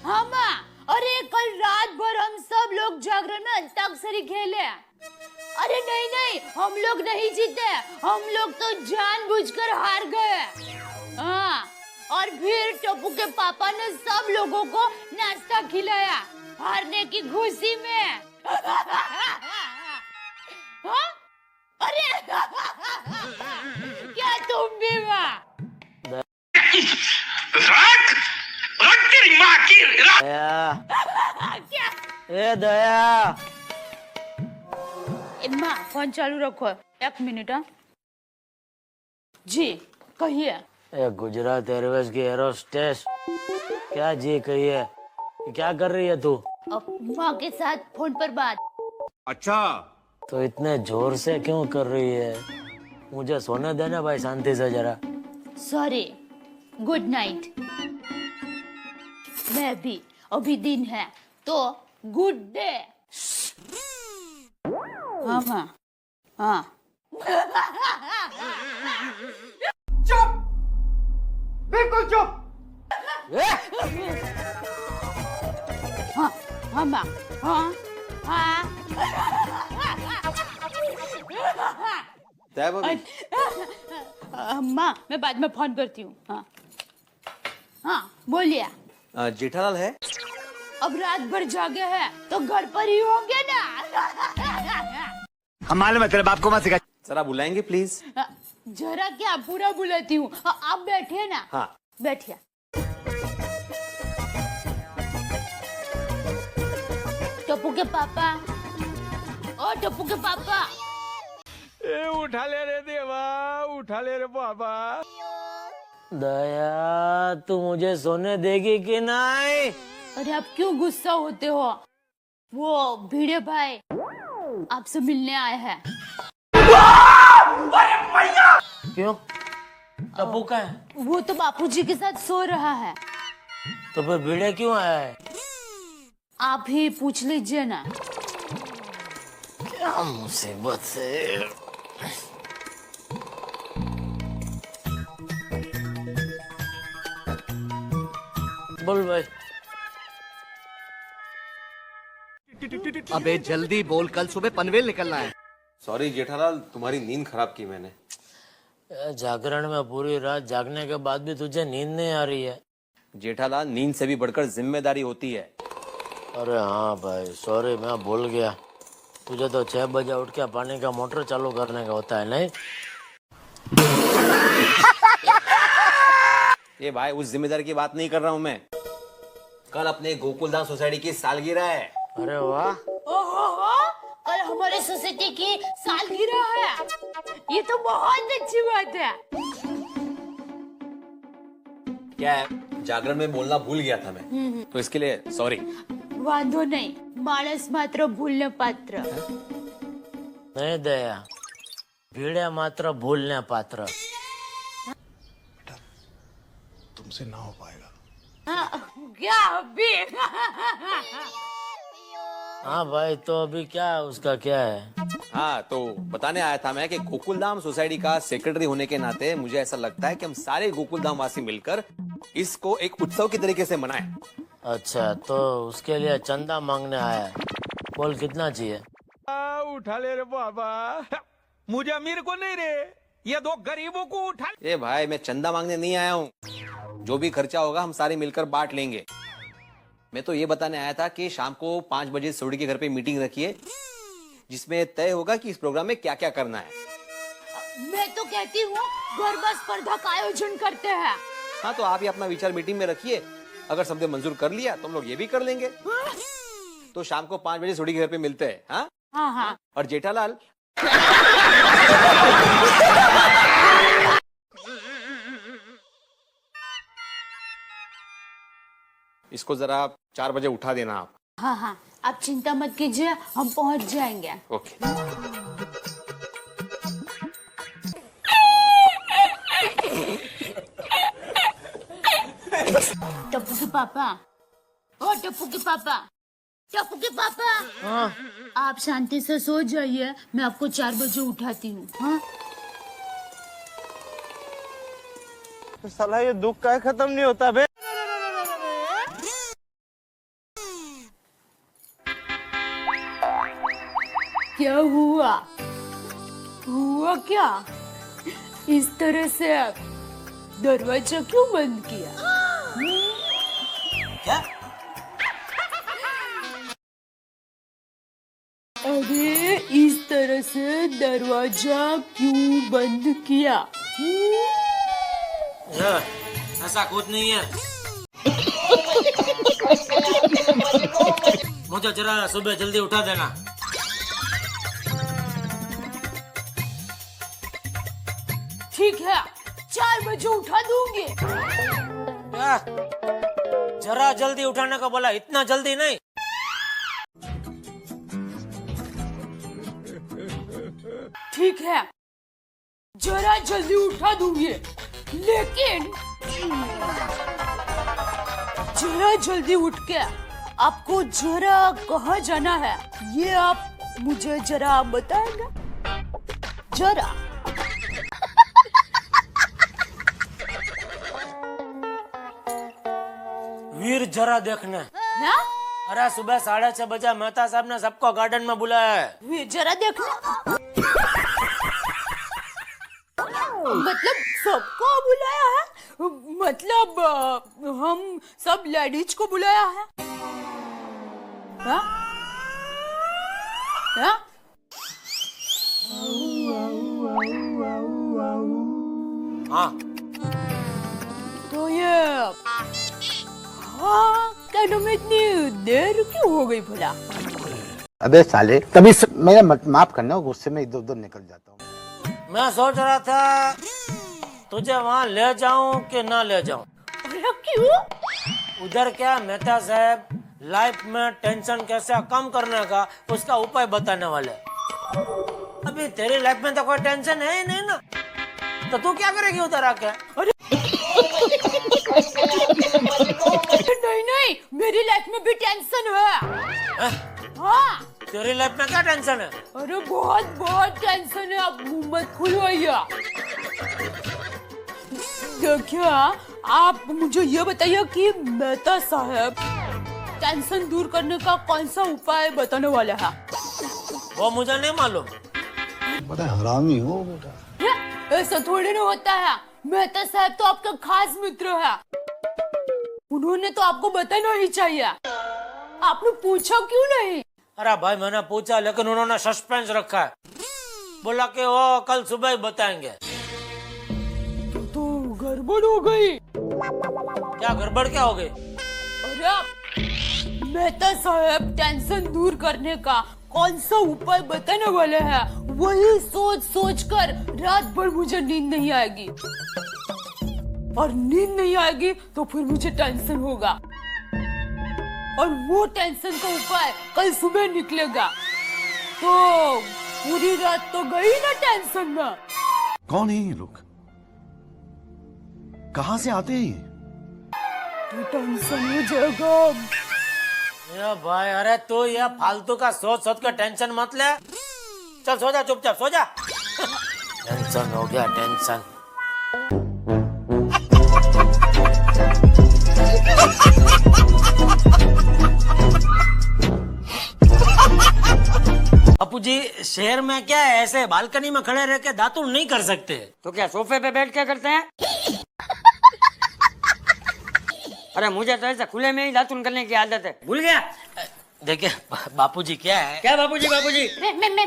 हाँ माँ, अरे कल रात भर हम सब लोग जागरण में अंताक्षरी खेले। अरे नहीं नहीं, हम लोग नहीं जीते, हम लोग तो जानबूझकर हार गए। हाँ, और फिर टप्पू के पापा ने सब लोगों को नाश्ता खिलाया हारने की खुशी में। हाँ? अरे क्या तुम भी माँ? ए दया, माँ फोन चालू रखो, 1 मिनट। हाँ जी कहिए। ए गुजरात एयरवेज की एरोस्टेस, क्या जी कहिए, क्या कर रही है तू? माँ के साथ फोन पर बात। अच्छा, तो इतने जोर से क्यों कर रही है? मुझे सोने देना भाई, शांति से जरा। Sorry, good night. मैं भी, अभी दिन है तो गुड डे। हाँ माँ, हाँ। चुप, बिल्कुल चुप। हाँ हाँ माँ, हाँ हाँ। माँ मैं बाद में फोन करती हूँ। हाँ हाँ बोलिए। जेठालाल है? अब रात भर जागे हैं तो घर पर ही होंगे ना। हम मालूम है तेरे बाप को मत सिखा। जरा बुलाएंगे प्लीज? जरा क्या, पूरा बुलाती हूँ। आप बैठिए ना। हाँ। बैठिए। टप्पू के पापा, ओ टप्पू के पापा, उठा ले रे देवा, उठा ले रे बाबा। दया, तू मुझे सोने देगी कि नहीं? अरे आप क्यों गुस्सा होते हो? वो भिड़े भाई आपसे मिलने आए हैं। क्यों? टप्पू का है? वो तो बापूजी के साथ सो रहा है। तो फिर भिड़े क्यों आया है? आप ही पूछ लीजिए ना। क्या मुसीबत है। बोल भाई। अबे जल्दी बोल, कल सुबह पनवेल निकलना है। सॉरी जेठालाल, तुम्हारी नींद खराब की मैंने। जागरण में पूरी रात जागने के बाद भी तुझे नींद नहीं आ रही है? जेठालाल, नींद से भी बढ़कर जिम्मेदारी होती है। अरे हाँ भाई, सॉरी, मैं भूल गया। तुझे तो 6 बजे उठ के पानी का मोटर चालू करने का होता है नहीं? ये भाई, उस जिम्मेदारी की बात नहीं कर रहा हूँ मैं। कल अपने गोकुलधाम सोसाइटी की सालगिरह है। अरे वाह। ओहो, कल हमारे सोसाइटी की सालगिरह है। ये तो बहुत अच्छी बात है। क्या है, जागरण में बोलना भूल गया था मैं, तो इसके लिए सॉरी। वांधो नहीं, मानस मात्र भूलने पात्र। नहीं दया, भीड़े मात्र भूलने पात्र। तुमसे ना हो पाएगा। क्या अभी? हाँ भाई, तो अभी क्या उसका क्या है? हाँ, तो बताने आया था मैं कि गोकुलधाम सोसाइटी का सेक्रेटरी होने के नाते मुझे ऐसा लगता है कि हम सारे गोकुलधाम वासी मिलकर इसको एक उत्सव की तरीके से मनाएं। अच्छा, तो उसके लिए चंदा मांगने आया है। बोल कितना चाहिए? उठा ले रे बाबा, मुझे अमीर को नहीं रे, ये 2 गरीबों को उठा। ए भाई, मैं चंदा मांगने नहीं आया हूँ। जो भी खर्चा होगा हम सारे मिलकर बांट लेंगे। मैं तो ये बताने आया था कि शाम को 5 बजे सोडी के घर पे मीटिंग रखिए, जिसमें तय होगा कि इस प्रोग्राम में क्या क्या करना है। मैं तो कहती हूँ गरबा स्पर्धा का आयोजन करते हैं। हाँ, तो आप ही अपना विचार मीटिंग में रखिए। अगर सबने मंजूर कर लिया तो हम लोग ये भी कर लेंगे। तो शाम को 5 बजे सोडी के घर पे मिलते हैं। हाँ हाँ हाँ। और जेठालाल, इसको जरा 4 बजे उठा देना आप। हाँ हाँ, आप चिंता मत कीजिए, हम पहुंच जाएंगे। ओके। टप्पू के पापा, ओ टप्पू के पापा, टप्पू के पापा। हाँ? आप शांति से सो जाइए, मैं आपको 4 बजे उठाती हूँ। हाँ? तो साला ये दुख का खत्म नहीं होता बे। क्या हुआ? हुआ क्या? इस तरह से दरवाजा क्यों बंद किया? क्या? अरे इस तरह से दरवाजा क्यों बंद किया? ऐसा कुछ नहीं है। मुझे जरा सुबह जल्दी उठा देना। ठीक है, 4 बजे उठा दूंगी। क्या? जरा जल्दी उठाने को बोला, इतना जल्दी नहीं। ठीक है, जरा जल्दी उठा दूंगी, लेकिन जरा जल्दी उठ के आपको जरा कहाँ जाना है, ये आप मुझे जरा बताएंगे? जरा। वीर जरा देखने। है? अरे सुबह 6:30 बजे मेहता साहब ने सबको गार्डन में बुलाया है। वीर जरा देखने मतलब सबको बुलाया है? मतलब हम सब लेडीज को बुलाया है? हाँ? हाँ? हाँ तो ये हाँ कहने में इतनी देर क्यों हो गई भला? अबे साले कभी मेरा माफ करना, गुस्से में इधर उधर निकल जाता हूँ। मैं सोच रहा था तुझे वहाँ ले जाऊं कि ना ले जाऊं। अरे क्यों? उधर क्या मेहता साहब लाइफ में टेंशन कैसे कम करने का उसका उपाय बताने वाले। अभी तेरी लाइफ में तो कोई टेंशन है ही नहीं ना, तो तू क्या करेगी उधर आके? अरे नहीं नहीं, मेरी लाइफ में भी टेंशन है। हाँ तेरी लाइफ में क्या टेंशन है? अरे बहुत बहुत टेंशन है, आप मुंह मत खुलवाइए। देखिए आप मुझे ये बताइए कि मेहता साहब टेंशन दूर करने का कौन सा उपाय बताने वाला है? वो मुझे नहीं मालूम। बड़ा हरामी हो बेटा। ऐसा थोड़ी ना होता है, मेहता साहब तो आपका खास मित्र है, उन्होंने तो आपको बताना ही चाहिए। आपने पूछा क्यों नहीं? अरे भाई मैंने पूछा लेकिन उन्होंने सस्पेंस रखा है, बोला कि वो कल सुबह ही बताएंगे। तो गड़बड़ हो गई। क्या गड़बड़ क्या हो गई? अरे मेहता साहब टेंशन दूर करने का कौन सा उपाय बताने वाले हैं, वही सोच सोच कर रात भर मुझे नींद नहीं आएगी, और नींद नहीं आएगी तो फिर मुझे टेंशन होगा, और वो टेंशन का उपाय कल सुबह निकलेगा, तो पूरी रात तो गई ना टेंशन में। कौन है ये लोग? कहाँ से आते हैं ये? तो टेंशन हो जाएगा। ये भाई अरे तू ये फालतू का सोच सोच कर टेंशन मत ले, चल सो जा, चुपचाप सो जा। टेंशन हो गया टेंशन। बापू जी शहर में क्या है, ऐसे बालकनी में खड़े रह के दातुन नहीं कर सकते, तो क्या सोफे पे बैठ क्या करते हैं? अरे मुझे तो ऐसा खुले में ही दातुन करने की आदत है, भूल गया? देखिए बापूजी क्या है। क्या बापूजी? बापूजी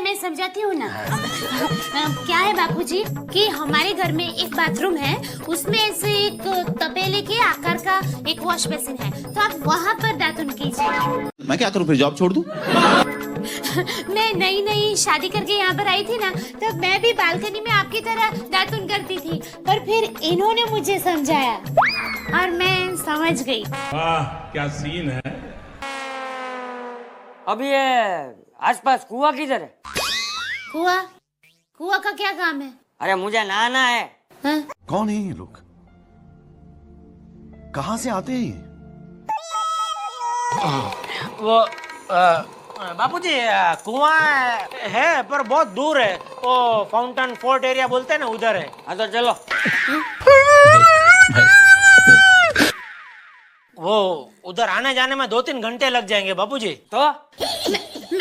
मैं समझाती हूँ ना। क्या है बापूजी कि हमारे घर में एक बाथरूम है, उसमें ऐसे एक तपेले के आकार का एक वॉश बेसिन है, तो आप वहाँ पर दातुन कीजिए। मैं क्या करूँ फिर, जॉब छोड़ दूँ? मैं नई शादी करके यहाँ पर आई थी ना, तब मैं भी बालकनी में आपकी तरह दातुन करती थी, पर फिर इन्होंने मुझे समझाया और मैं समझ गई। वाह क्या सीन है। अब ये आसपास कुआं किधर है? कुआं का क्या काम है? अरे मुझे नहाना है। हाँ? कौन है ये लोग? कहाँ से आते हैं ये? वो बापूजी कुआं है पर बहुत दूर है, वो फाउंटेन फोर्ट एरिया बोलते हैं ना, उधर है। हाँ तो चलो। वो उधर आने जाने में 2-3 घंटे लग जाएंगे बापूजी। तो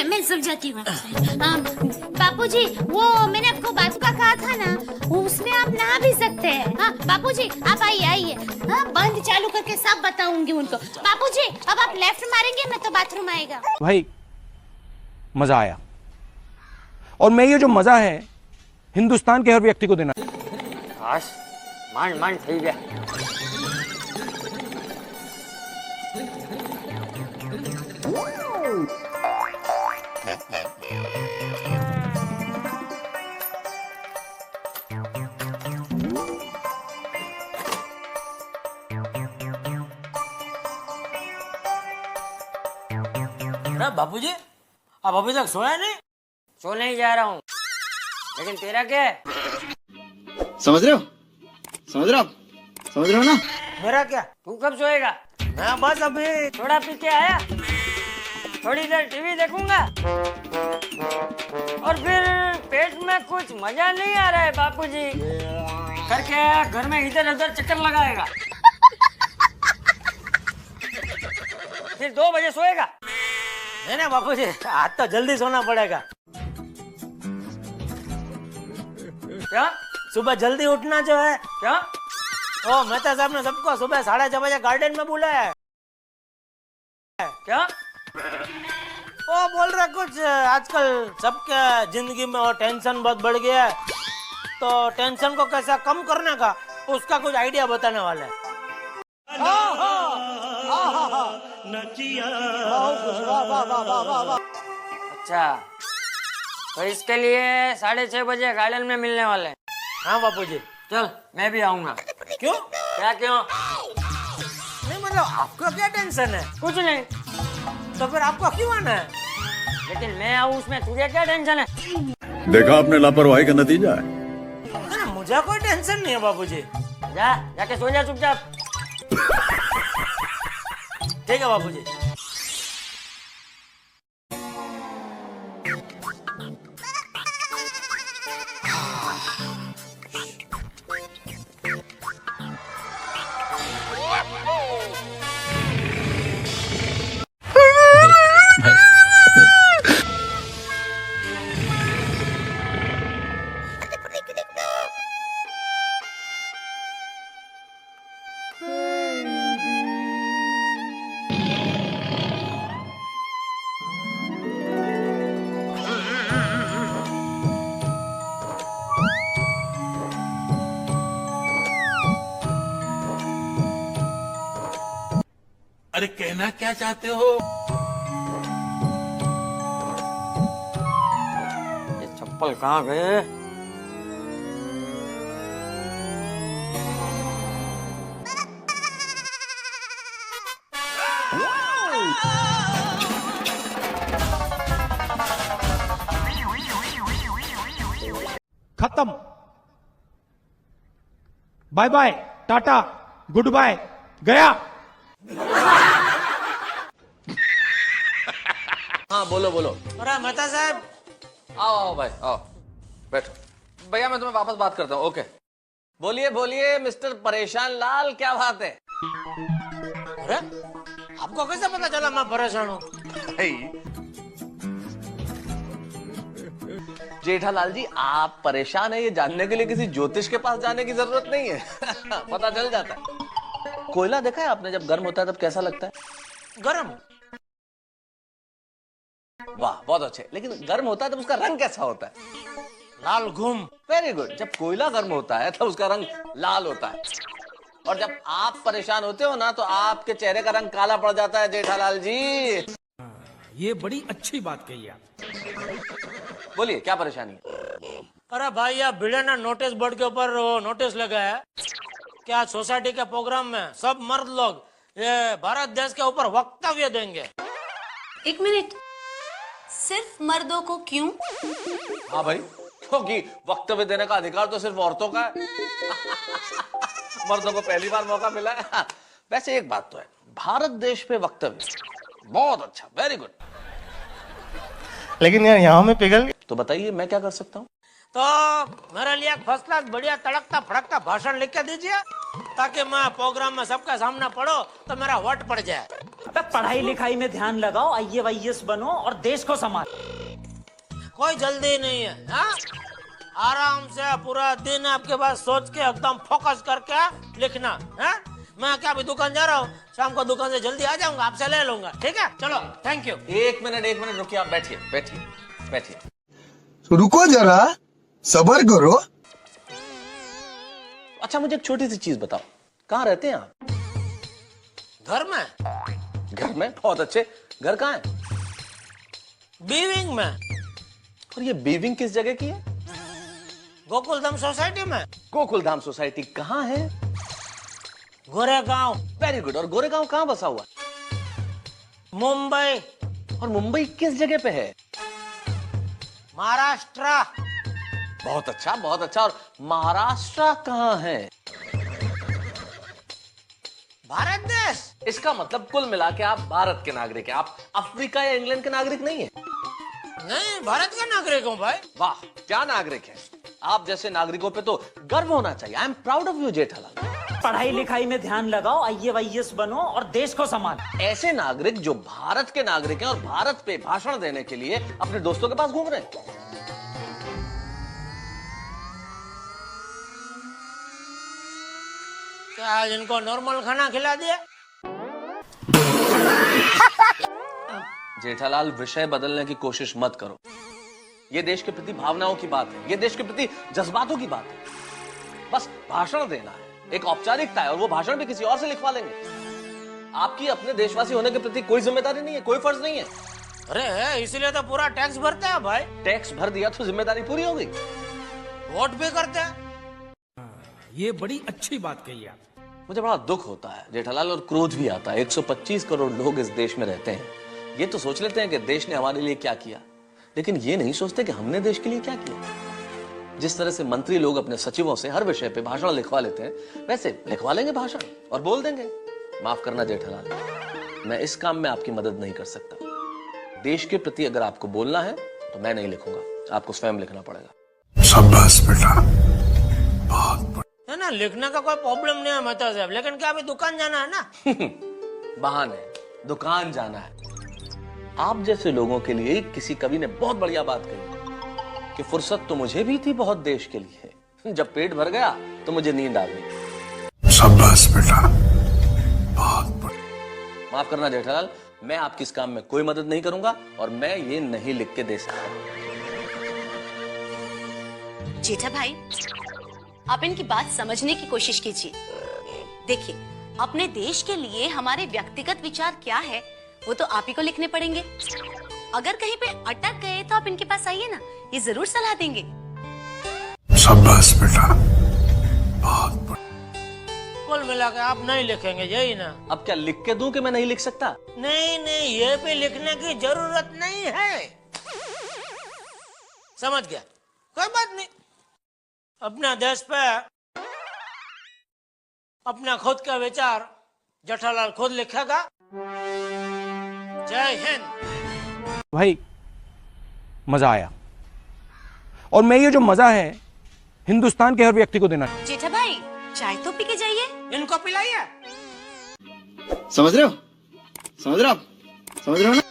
मैं समझाती हूँ। बापूजी वो मैंने आपको बात का कहा था ना, उसमें आप नहा भी सकते हैं। हाँ बापूजी आप आइए। हाँ बंद चालू करके सब बताऊंगी उनको। बापूजी अब आप लेफ्ट मारेंगे ना तो बाथरूम आएगा। भाई मजा आया, और मैं ये जो मजा है हिंदुस्तान के हर व्यक्ति को देना। बस मान થઈ ગયા। बापूजी अब अभी तक सोया नहीं? सोने ही जा रहा हूँ, लेकिन तेरा क्या है? समझ रहे हो ना? मेरा क्या? तू कब सोएगा? मैं बस अभी थोड़ा पी के आया, थोड़ी देर टीवी देखूंगा, और फिर पेट में कुछ मजा नहीं आ रहा है बापूजी करके घर में इधर उधर चक्कर लगाएगा। फिर 2 बजे सोएगा। नहीं ना बापूजी आज तो जल्दी सोना पड़ेगा। क्या? सुबह जल्दी उठना जो है। क्या? ओ मेहता साहब ने सबको सुबह 6:30 बजे गार्डन में बुलाया है। क्या? वो बोल रहे कुछ आजकल सबके जिंदगी में वो टेंशन बहुत बढ़ गया है, तो टेंशन को कैसा कम करने का उसका कुछ आइडिया बताने वाला है। अच्छा, तो इसके लिए 6:30 बजे गार्डन में मिलने वाले हैं। हाँ बापूजी। चल, मैं भी आऊंगा। क्यों? क्या क्यों? नहीं मतलब आपको क्या टेंशन है? कुछ नहीं, तो फिर आपको क्यों आना है? लेकिन मैं आऊँ उसमें तुझे क्या टेंशन है? देखा आपने लापरवाही का नतीजा है। ना, मुझे कोई टेंशन नहीं है बापूजी। जाके सो जा चुपचाप। ठीक है बापूजी। अरे कहना क्या चाहते हो? ये चप्पल कहाँ गए? खत्म। Bye bye, tata, goodbye, गया। हाँ बोलो बोलो। अरे मेहता साहब। आओ आओ भाई आओ, बैठो। भैया मैं तुम्हें वापस बात करता हूँ। ओके, बोलिए बोलिए मिस्टर परेशान लाल, क्या बात है? अरे आपको कैसे पता चला मैं परेशान हूँ? जेठालाल जी, आप परेशान है ये जानने के लिए किसी ज्योतिष के पास जाने की जरूरत नहीं है। पता चल जाता है। कोयला देखा है आपने, जब गर्म होता है तब कैसा लगता है? गरम। वाह बहुत अच्छे, लेकिन गर्म होता है तब उसका रंग कैसा होता है? लाल घूम। Very good. जब कोयला गर्म होता है तब उसका रंग लाल होता है, और जब आप परेशान होते हो ना तो आपके चेहरे का रंग काला पड़ जाता है जेठालाल जी। ये बड़ी अच्छी बात कही आप। बोलिए क्या परेशानी है? अरे भाई यार भिड़े ना नोटिस बोर्ड के ऊपर वो नोटिस लगा है क्या सोसाइटी के प्रोग्राम में सब मर्द लोग ये भारत देश के ऊपर वक्तव्य देंगे। एक मिनट, सिर्फ मर्दों को क्यों? हाँ भाई, क्योंकि वक्तव्य देने का अधिकार तो सिर्फ औरतों का है। मर्दों को पहली बार मौका मिला है। वैसे एक बात तो है, भारत देश पे वक्तव्य बहुत अच्छा, वेरी गुड। लेकिन यार यहाँ में पिघल गया। तो बताइए मैं क्या कर सकता हूँ? तो मेरे लिए एक फर्स्ट क्लास बढ़िया तड़कता फड़कता भाषण लिख के दीजिए ताकि मैं प्रोग्राम में सबका सामना पढ़ो तो मेरा वोट पड़ जाए। पढ़ाई लिखाई में ध्यान लगाओ, IAS बनो और देश को संभालो। कोई जल्दी नहीं है। हाँ? आराम से पूरा दिन आपके पास सोच के एकदम फोकस करके लिखना है। मैं क्या अभी दुकान जा रहा हूँ, शाम को दुकान से जल्दी आ जाऊंगा, आपसे ले लूंगा। ठीक है, चलो थैंक यू। एक मिनट रुकिए, आप बैठिए बैठिए बैठिए। रुको जरा, सब्र करो। अच्छा मुझे एक छोटी सी चीज बताओ, कहाँ रहते हैं आप? घर में। घर में? बहुत अच्छे। घर कहाँ है? बीविंग में। और ये बीविंग किस जगह की है? गोकुलधाम सोसाइटी में। गोकुलधाम सोसाइटी कहाँ है? गोरेगांव। Very good. और गोरेगांव कहाँ बसा हुआ? मुंबई। और मुंबई किस जगह पे है? महाराष्ट्र। बहुत अच्छा बहुत अच्छा। और महाराष्ट्र कहाँ है? भारत देश। इसका मतलब कुल मिला के आप भारत के नागरिक हैं, आप अफ्रीका या इंग्लैंड के नागरिक नहीं है। नहीं, भारत का नागरिक हूँ भाई। वाह क्या नागरिक है। आप जैसे नागरिकों पे तो गर्व होना चाहिए। I am proud of you Jethalal. पढ़ाई लिखाई में ध्यान लगाओ, IAS बनो और देश को संभालो। ऐसे नागरिक जो भारत के नागरिक हैं और भारत पे भाषण देने के लिए अपने दोस्तों के पास घूम रहे हैं। क्या आज इनको नॉर्मल खाना खिला दिया? जेठालाल विषय बदलने की कोशिश मत करो। ये देश के प्रति भावनाओं की बात है, ये देश के प्रति जज्बातों की बात है। बस भाषण देना है, एक औपचारिकता है, और वो भाषण भी किसी और से लिखवा लेंगे। आपकी अपने देशवासी होने के प्रति कोई जिम्मेदारी नहीं है, कोई फर्ज नहीं है। अरे इसलिए तो पूरा टैक्स भरते हैं भाई। टैक्स भर दिया तो जिम्मेदारी पूरी हो गई। वोट भी करते हैं। ये बड़ी अच्छी बात कही आप। मुझे बड़ा दुख होता है जेठालाल, और क्रोध भी आता है। 125 करोड़ लोग इस देश में रहते हैं। ये तो सोच लेते हैं कि देश ने हमारे लिए क्या किया, लेकिन ये नहीं सोचते कि हमने देश के लिए क्या किया। जिस तरह से मंत्री लोग अपने सचिवों से हर विषय पे भाषण लिखवा लेते हैं, वैसे लिखवा लेंगे भाषण और बोल देंगे। माफ करना जेठालाल, मैं इस काम में आपकी मदद नहीं कर सकता। देश के प्रति अगर आपको बोलना है तो मैं नहीं लिखूंगा, आपको स्वयं लिखना पड़ेगा। शाबाश बेटा, है ना, लिखने का कोई प्रॉब्लम नहीं है मेहता साहब, लेकिन क्या अभी दुकान जाना है ना। बहाने, दुकान जाना है। आप जैसे लोगों के लिए किसी कवि ने बहुत बढ़िया बात कही कि फुर्सत तो मुझे भी थी बहुत देश के लिए, जब पेट भर गया तो मुझे नींद आ गई। शाबाश बेटा, माफ करना जेठालाल, मैं आपकी इस काम में कोई मदद नहीं करूंगा और मैं ये नहीं लिख के दे सकता। जेठा भाई, आप इनकी बात समझने की कोशिश कीजिए। देखिए, अपने देश के लिए हमारे व्यक्तिगत विचार क्या है वो तो आप ही को लिखने पड़ेंगे। अगर कहीं पे अटक गए तो आप इनके पास आइए ना, ये जरूर सलाह देंगे। शाबाश बेटा। कुल मिला के आप नहीं लिखेंगे, यही ना। अब क्या लिख के दूं कि मैं नहीं लिख सकता? नहीं नहीं, ये भी लिखने की जरूरत नहीं है। समझ गया, कोई बात नहीं। अपना देश पे अपना खुद का विचार जेठालाल खुद लिखेगा। जय हिंद। भाई मजा आया, और मैं ये जो मजा है हिंदुस्तान के हर व्यक्ति को देना। जेठा भाई, चाय तो पी के जाइए। इनको पिलाइए। समझ रहे हो? समझ रहे हो आप? समझ रहे हो ना?